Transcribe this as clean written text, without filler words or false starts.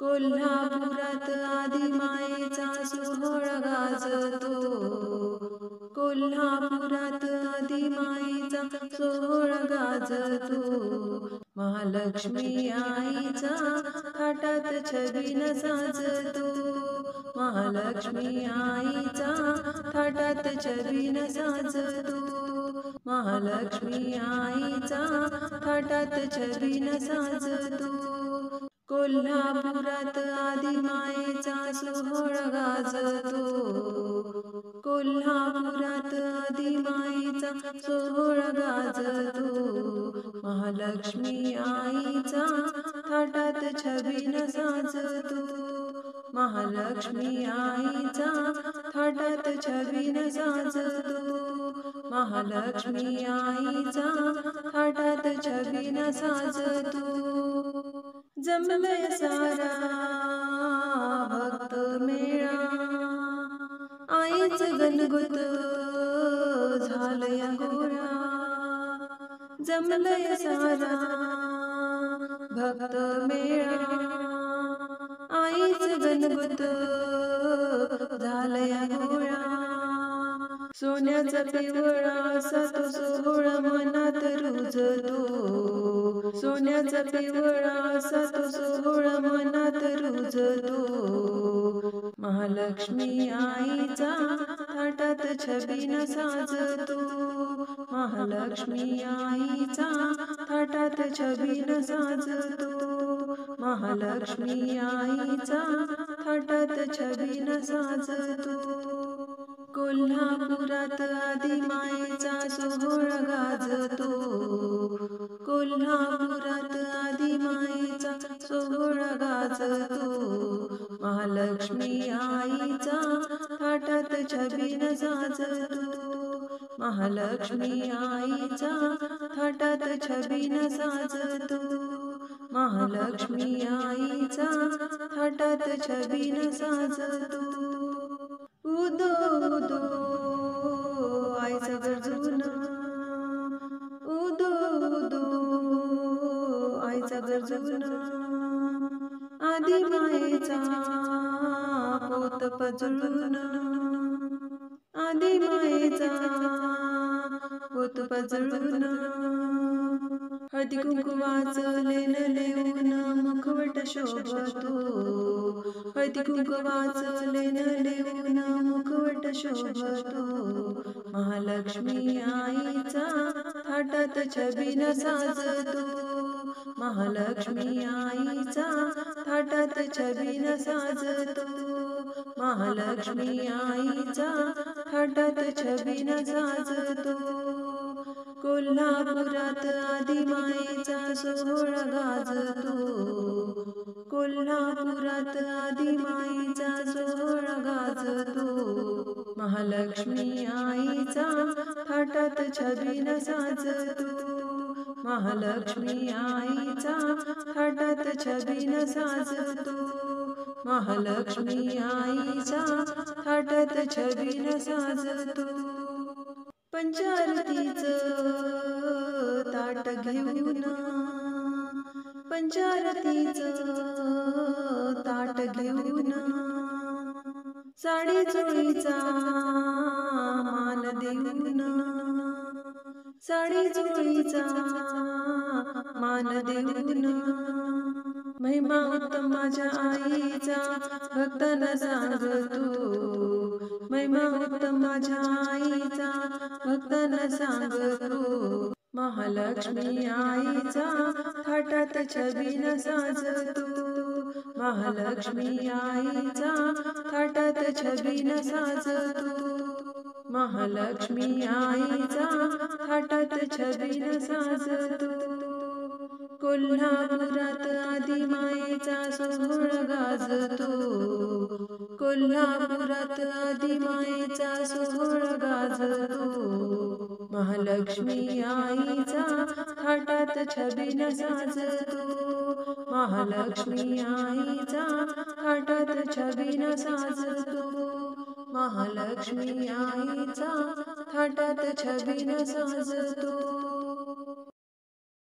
कोल्हापुरात आदी मायेचा सोहळा गाजतो. कोल्हापुरात आदी मायेचा सोहळा गाजतो. महालक्ष्मी आईचा थाटात छबिन साजतो. महालक्ष्मी आईचा थाटात छबिन साजतो. महालक्ष्मी आईचा थाटात छबिन साजतो. कोल्हापुरात आदी मायेचा सोहळा गाजतो. कोल्हापुरात आदी मायेचा सोहळा गाजतो. महालक्ष्मी आईचा थाटात छबिन साजतो. महालक्ष्मी आईचा थाटात छबिन साजतो. महालक्ष्मी आईचा थाटात छबिन साजतो. जमलय सारा भक्त मेळा, आईच गणगुत झालया गोळा. जमलय सारा भक्त मेळा, आईच गणगुत झालया गोळा. सोन्याचा पिवळा असा तो सोहळा मनात रुजतो. सोन्याचा पिवळा असा तो सोहळा मनात रुजतो. महालक्ष्मी आईचा थाटात छबिन साजतो. महालक्ष्मी आईचा थाटात छबिन साजतो. महालक्ष्मी आईचा थाटात छबिन साजतो. कोल्हापुरात आदी मायेचा सोहळा गाजतो. कोल्हापुरात आदी मायेचा सोहळा गाजतो. महालक्ष्मी आईचा थाटात छबिन साजतो. महालक्ष्मी आईचा थाटात छबिन साजतो. महालक्ष्मी आईचा थाटात छबिन साजतो. उदो उदो आईचा गरजून, उदो उदो आईचा गरजून. आदी मायेचा पोत पजळून, आदी मायेचा पोत पजळून. हळदी कुंकवाचं लेन लेऊन मुखवट शोभतो. हळदी कुंकवाचं लेन लेऊन मुखवट शोभतो. महालक्ष्मी आईचा थाटात छबिन साजतो. महालक्ष्मी आईचा थाटात छबिन साजतो. महालक्ष्मी आईचा थाटात छबिन साजतो. कोल्हापुरात आदी मायेचा सोहळा गाजतो. कोल्हापुरात आदी मायेचा सोहळा गाजतो. महालक्ष्मी आईचा थाटात छबिन साजतो. महालक्ष्मी आईचा थाटात छबिन साजतो. महालक्ष्मी आईचा थाटात छबिन साजतो. पंचारतीचं ताट घेऊन, पंचारतीचं ताट घेऊन. साडी चोळीचा मान देऊन, साडी चोळीचा मान देऊन. महिमा उत्तम माझ्या आईचा भक्तांना सांगतो. महिमा उत्तम माझ्या आईचा भक्तांना सांगतो. महालक्ष्मी आईचा थाटात छबिन साजतो. महालक्ष्मी आईचा थाटात छबिन साजतो. महालक्ष्मी आईचा थाटात छबिन साजतो. कोल्हापुरात आदी मायेचा सोहळा गाजतो. कोल्हापुरात आदी मायेचा सोहळा गाजतो. महालक्ष्मी आईचा थाटात छबिन साजतो. महालक्ष्मी आईचा थाटात छबिन साजतो. महालक्ष्मी आईचा थाटात छबिन साजतो.